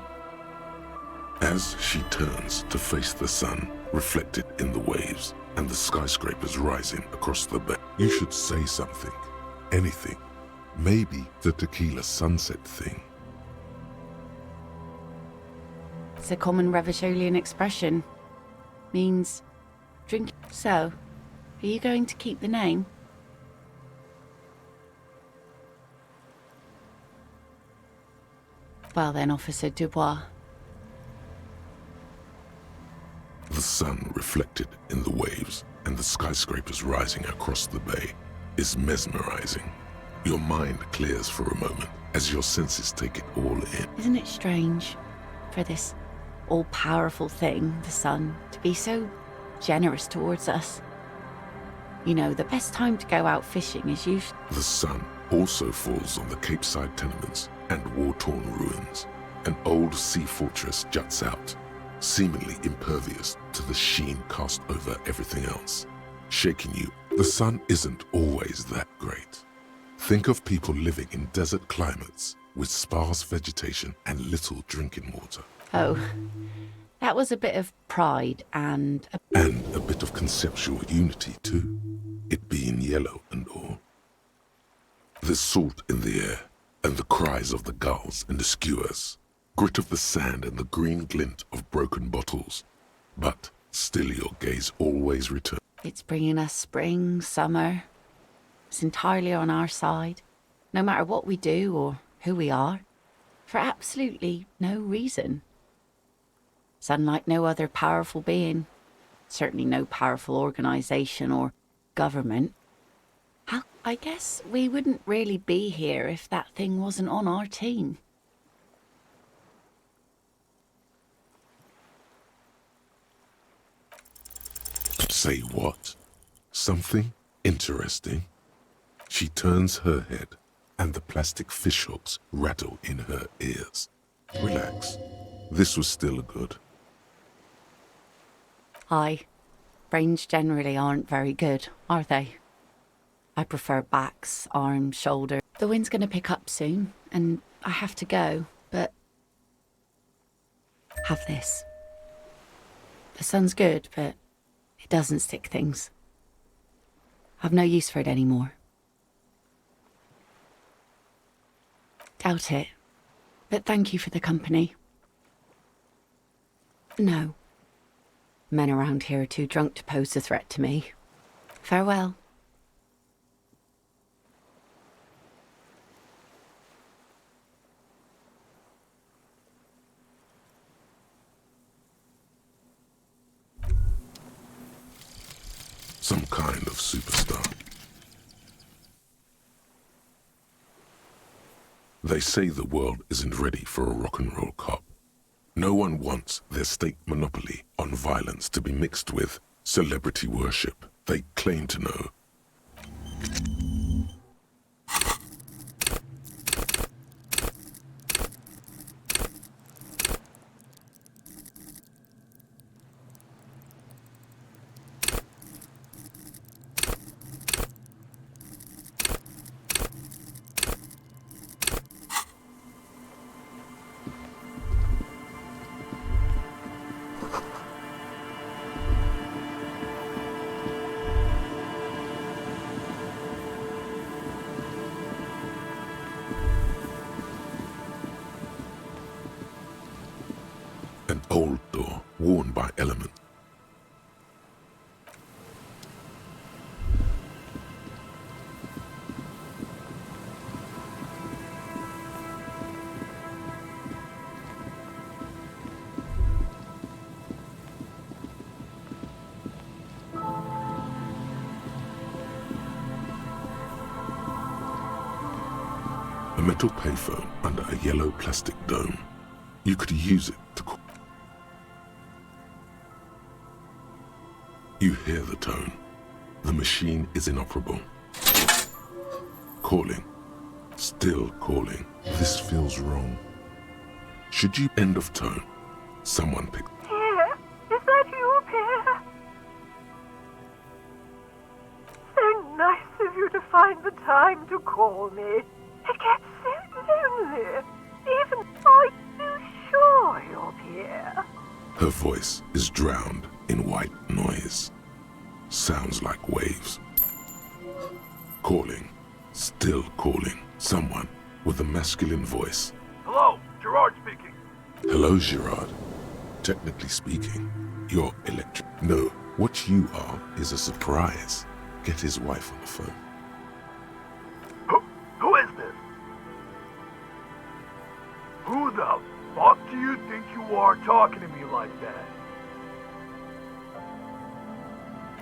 As she turns to face the sun, reflected in the waves, and the skyscrapers rising across the bay, you should say something. Anything. Maybe the tequila sunset thing. It's a common Revacholian expression. Means drink. So, are you going to keep the name? Well then, Officer Dubois. The sun reflected in the waves and the skyscrapers rising across the bay is mesmerizing. Your mind clears for a moment as your senses take it all in. Isn't it strange for this all-powerful thing, the sun, to be so generous towards us? You know, the best time to go out fishing is usually... The sun also falls on the Capeside tenements and war-torn ruins. An old sea fortress juts out, seemingly impervious to the sheen cast over everything else, shaking you. The sun isn't always that great. Think of people living in desert climates with sparse vegetation and little drinking water. Oh, that was a bit of pride and... And a bit of conceptual unity too, it being yellow and all. There's salt in the air, and the cries of the gulls and the skuas, grit of the sand and the green glint of broken bottles. But still your gaze always returns. It's bringing us spring, summer. It's entirely on our side, no matter what we do or who we are, for absolutely no reason. It's unlike no other powerful being, certainly no powerful organization or government. How? I guess we wouldn't really be here if that thing wasn't on our team. Say what? Something interesting? She turns her head, and the plastic fishhooks rattle in her ears. Relax. This was still good. Aye. Brains generally aren't very good, are they? I prefer backs, arms, shoulders. The wind's gonna pick up soon, and I have to go, but... Have this. The sun's good, but it doesn't stick things. I've no use for it anymore. Doubt it, but thank you for the company. No. Men around here are too drunk to pose a threat to me. Farewell. Some kind of superstar. They say the world isn't ready for a rock and roll cop. No one wants their state monopoly on violence to be mixed with celebrity worship. They claim to know. An old door worn by element. A metal payphone under a yellow plastic dome. You could use it to call. You hear the tone. The machine is inoperable. Calling. Still calling. This feels wrong. Should you end of tone? Someone pick. Pierre, is that you, Pierre? So nice of you to find the time to call me. It gets so lonely. Even are you sure you're Pierre? Her voice is drowned in white noise. Sounds like waves. Calling. Still calling. Someone with a masculine voice. Hello, Gerard speaking. Hello, Gerard. Technically speaking, you're electric. No, what you are is a surprise. Get his wife on the phone. Who is this? Who the fuck do you think you are talking to me like that?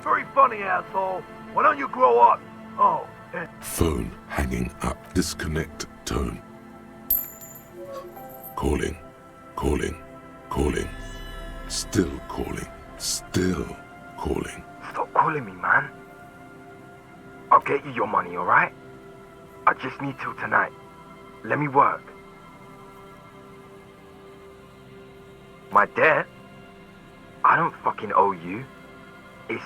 Very funny, asshole. Why don't you grow up? Oh, and... Phone hanging up. Disconnect tone. Calling. Calling. Calling. Still calling. Still calling. Stop calling me, man. I'll get you your money, alright? I just need till tonight. Let me work. My debt? I don't fucking owe you. It's...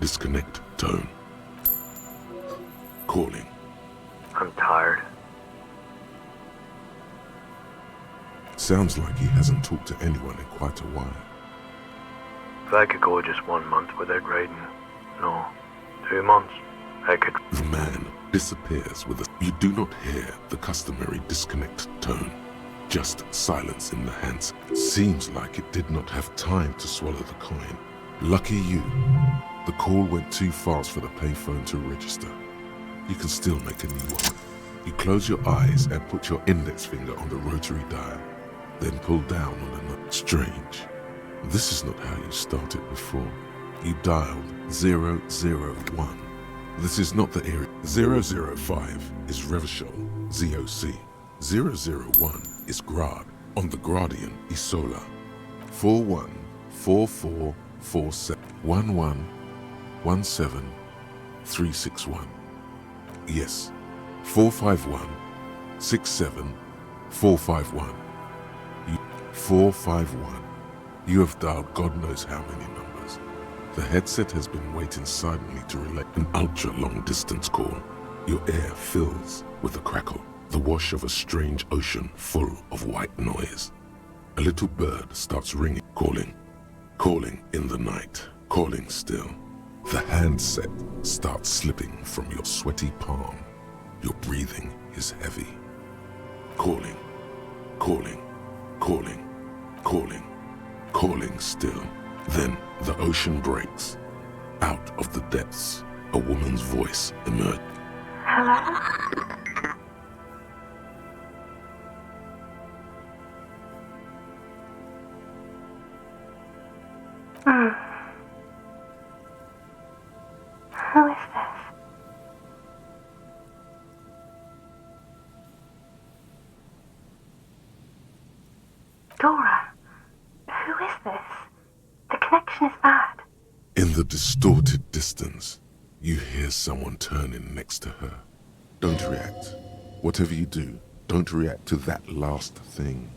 Disconnect tone. Calling. I'm tired. Sounds like he hasn't talked to anyone in quite a while. If I could go just 1 month without writing, no, 2 months, I could... The man disappears with a... You do not hear the customary disconnect tone. Just silence in the hands. Seems like it did not have time to swallow the coin. Lucky you. The call went too fast for the payphone to register. You can still make a new one. You close your eyes and put your index finger on the rotary dial. Then pull down on the nut. Strange. This is not how you started before. You dialed 001. This is not the area. 005 is Revachol, ZOC. 001 is Grad, on the Gradian, Isola. 414447 1117361. Yes, 451 67 451. 451. You have dialed God knows how many numbers. The headset has been waiting silently to relay an ultra-long distance call. Your air fills with a crackle, the wash of a strange ocean full of white noise. A little bird starts ringing, calling in the night, calling still. The handset starts slipping from your sweaty palm. Your breathing is heavy. Calling still. Then the ocean breaks. Out of the depths, a woman's voice emerged. Hello? Who is this? Dora, who is this? The connection is bad. In the distorted distance, you hear someone turning next to her. Don't react. Whatever you do, don't react to that last thing.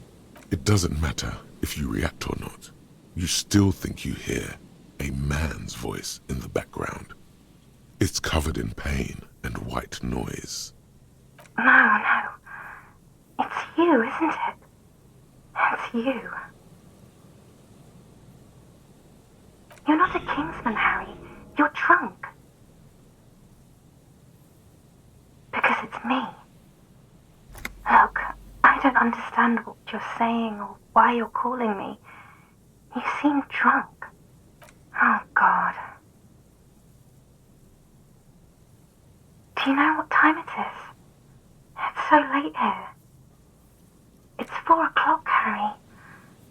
It doesn't matter if you react or not. You still think you hear a man's voice in the background. It's covered in pain and white noise. No. It's you, isn't it? It's you. You're not a Kingsman, Harry. You're drunk. Because it's me. Look, I don't understand what you're saying or why you're calling me. You seem drunk. Oh, God. Do you know what time it is? It's so late here. It's 4 o'clock, Harry.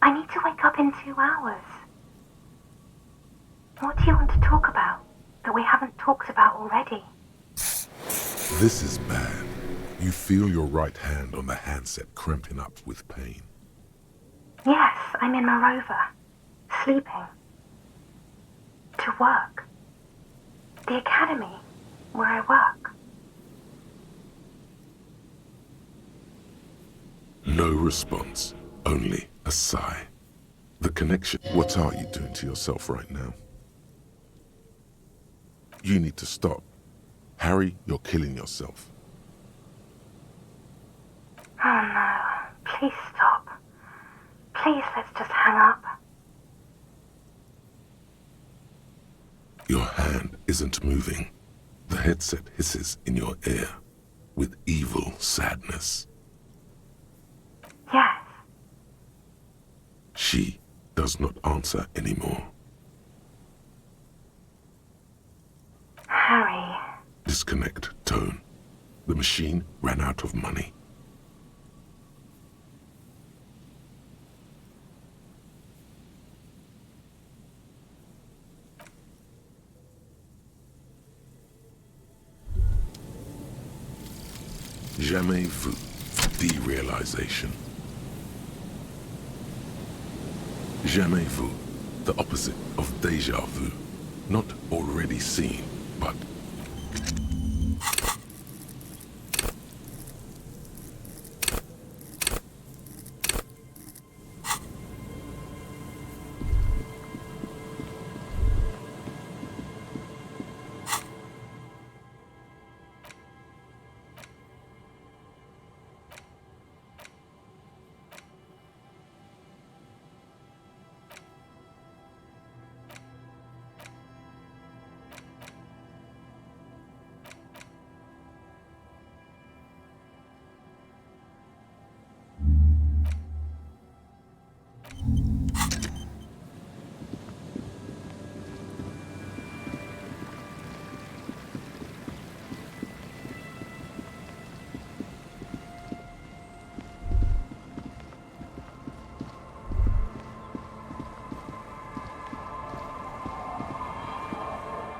I need to wake up in 2 hours. What do you want to talk about that we haven't talked about already? This is bad. You feel your right hand on the handset cramping up with pain. Yes, I'm in my rover. Sleeping. To work. The academy, where I work. No response, only a sigh. The connection. What are you doing to yourself right now? You need to stop. Harry, you're killing yourself. Oh no, please stop. Please, let's just hang up. Your hand isn't moving. The headset hisses in your ear with evil sadness. Yes. She does not answer anymore. Harry. Disconnect tone. The machine ran out of money. Jamais vu. Derealization. Jamais vu. The opposite of déjà vu. Not already seen, but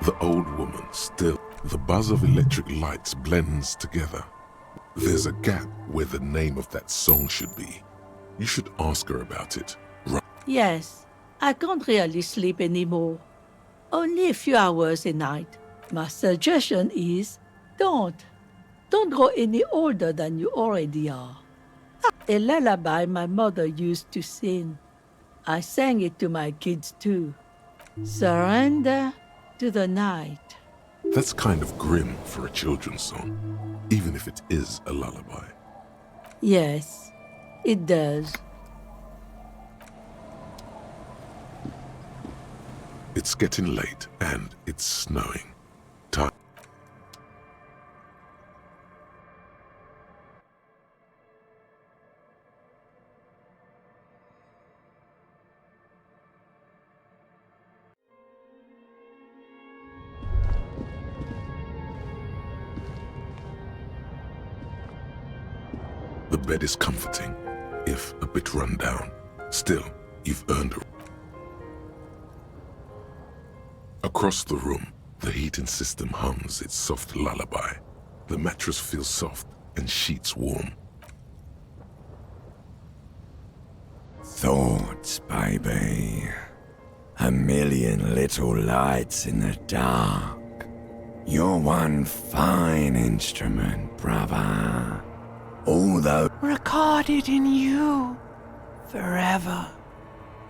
the old woman still. The buzz of electric lights blends together. There's a gap where the name of that song should be. You should ask her about it. Right. Yes, I can't really sleep anymore. Only a few hours a night. My suggestion is don't. Don't grow any older than you already are. A lullaby my mother used to sing. I sang it to my kids too. Surrender to the night. That's kind of grim for a children's song, even if it is a lullaby. Yes, it does. It's getting late and it's snowing. Time. The bed is comforting, if a bit run down. Still, you've earned a... Across the room, the heating system hums its soft lullaby. The mattress feels soft and sheets warm. Thoughts, baby. A million little lights in the dark. You're one fine instrument, brother. Although recorded in you forever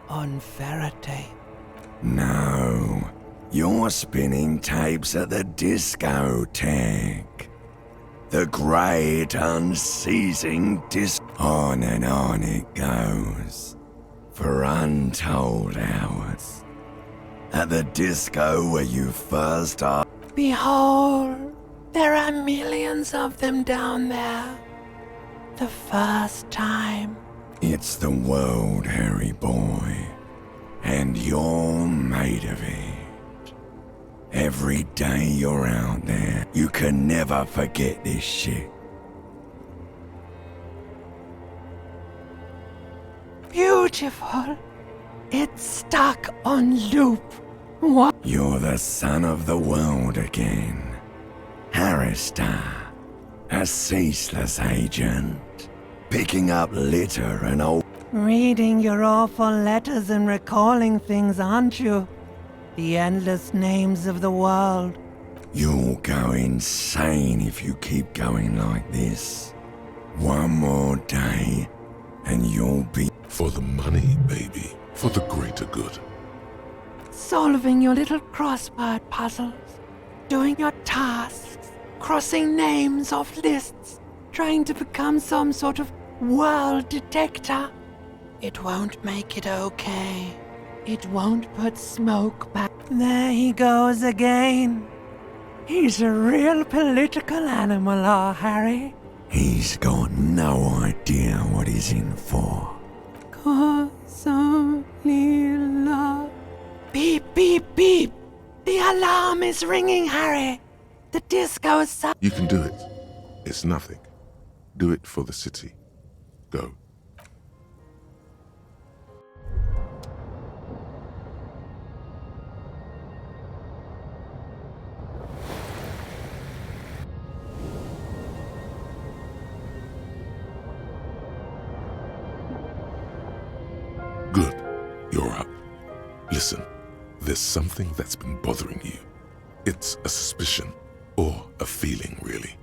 on Faraday. No, you're spinning tapes at the discotheque. The great unceasing on and on it goes for untold hours. At the disco where you first are. Behold, there are millions of them down there. The first time. It's the world, Harry boy, and you're made of it. Every day you're out there, you can never forget this shit. Beautiful. It's stuck on loop. What? You're the son of the world again, Harrister. A ceaseless agent. Picking up litter and old... Reading your awful letters and recalling things, aren't you? The endless names of the world. You'll go insane if you keep going like this. One more day, and you'll be... For the money, baby. For the greater good. Solving your little crossword puzzles. Doing your tasks. Crossing names off lists. Trying to become some sort of world detector. It won't make it okay. It won't put smoke back. There he goes again. He's a real political animal, our Harry. He's got no idea what he's in for. Gasolina. Beep, beep, beep. The alarm is ringing, Harry. The disco is... You can do it. It's nothing. Do it for the city. Go. Good. You're up. Listen, there's something that's been bothering you. It's a suspicion, or a feeling really,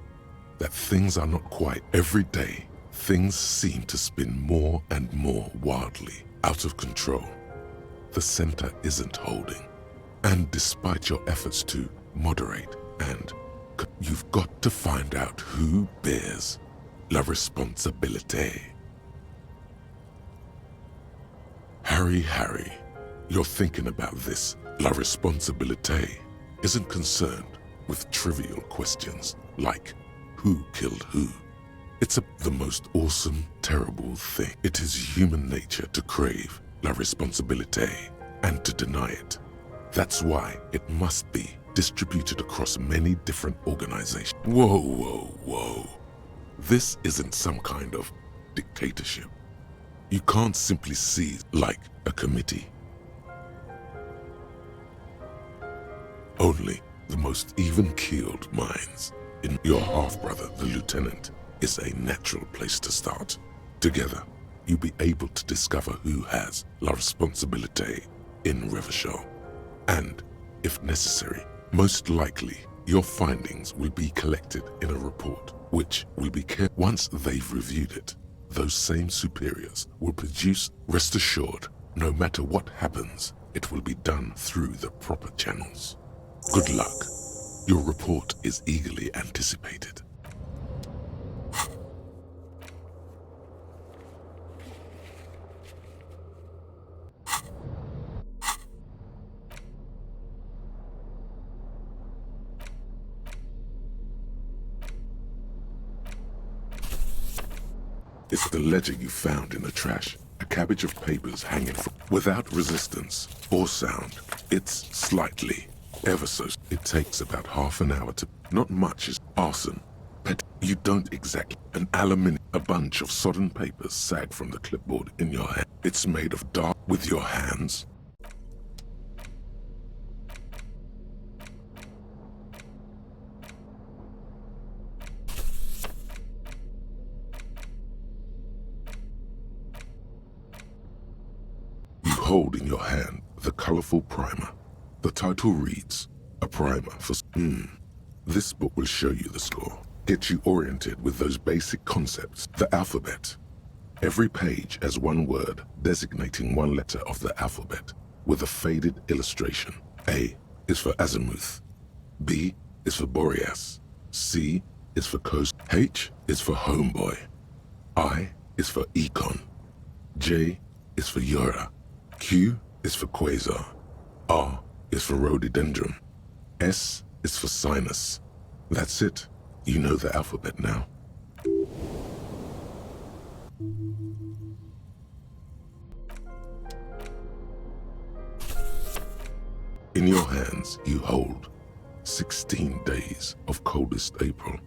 that things are not quite every day. Things seem to spin more and more wildly, out of control. The center isn't holding. And despite your efforts to moderate you've got to find out who bears la responsabilité. Harry, you're thinking about this. La responsabilité isn't concerned with trivial questions like who killed who. It's the most awesome, terrible thing. It is human nature to crave la responsabilité and to deny it. That's why it must be distributed across many different organizations. Whoa. This isn't some kind of dictatorship. You can't simply seize like a committee. Only the most even-keeled minds in your half-brother, the lieutenant, is a natural place to start. Together, you'll be able to discover who has la responsabilité in Revachol. And, if necessary, most likely, your findings will be collected in a report, which will be kept. Once they've reviewed it, those same superiors will produce. Rest assured, no matter what happens, it will be done through the proper channels. Good luck. Your report is eagerly anticipated. It's the ledger you found in the trash. A cabbage of papers hanging from... Without resistance or sound. It's slightly, ever so... It takes about half an hour to... Not much is arson. You don't exactly... An aluminium... A bunch of sodden papers sag from the clipboard in your hand. It's made of dark... With your hands... Hold in your hand the colorful primer. The title reads, A Primer for... This book will show you the score. Get you oriented with those basic concepts. The alphabet. Every page has one word designating one letter of the alphabet with a faded illustration. A is for azimuth. B is for Boreas. C is for coast. H is for homeboy. I is for econ. J is for Yura. Q is for quasar. R is for rhododendron. S is for sinus. That's it. You know the alphabet now. In your hands you hold 16 Days of Coldest April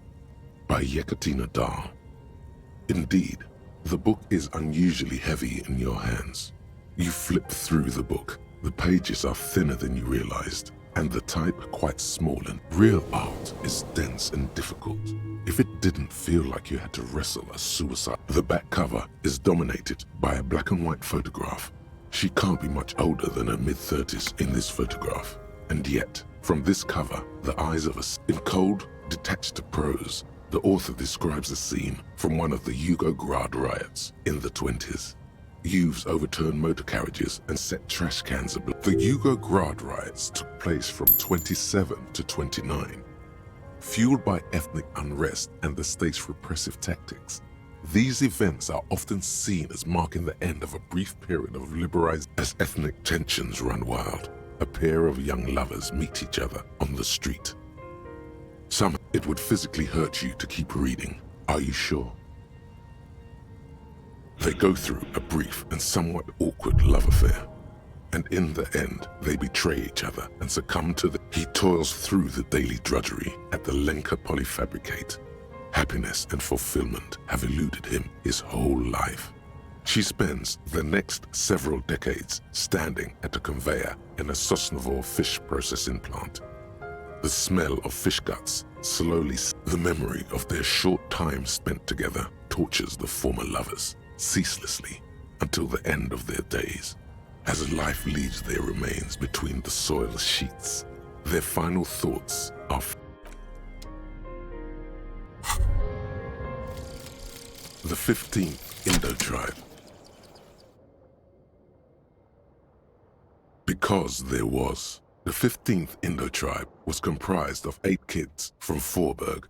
by Yekaterina Dahl. Indeed, the book is unusually heavy in your hands. You flip through the book. The pages are thinner than you realized. and the type quite small, and real art is dense and difficult. If it didn't feel like you had to wrestle a suicide, the back cover is dominated by a black and white photograph. She can't be much older than her mid-30s in this photograph, and yet, from this cover, the eyes of us in cold, detached prose, the author describes a scene from one of the Yugoslavia riots in the 20s. Youths overturned motor carriages and set trash cans ablaze. The Yugoslavia riots took place from 27 to 29. Fueled by ethnic unrest and the state's repressive tactics, these events are often seen as marking the end of a brief period of liberalization. As ethnic tensions run wild, a pair of young lovers meet each other on the street. Somehow, it would physically hurt you to keep reading. Are you sure? They go through a brief and somewhat awkward love affair, and in the end, they betray each other and succumb to He toils through the daily drudgery at the Lenka polyfabricate. Happiness and fulfillment have eluded him his whole life. She spends the next several decades standing at a conveyor in a Sosnovo fish processing plant. The smell of fish guts slowly, the memory of their short time spent together tortures the former lovers ceaselessly until the end of their days. As life leaves their remains between the soil sheets, their final thoughts are the 15th Indo tribe. Because there was. The 15th Indo tribe was comprised of 8 kids from Forberg.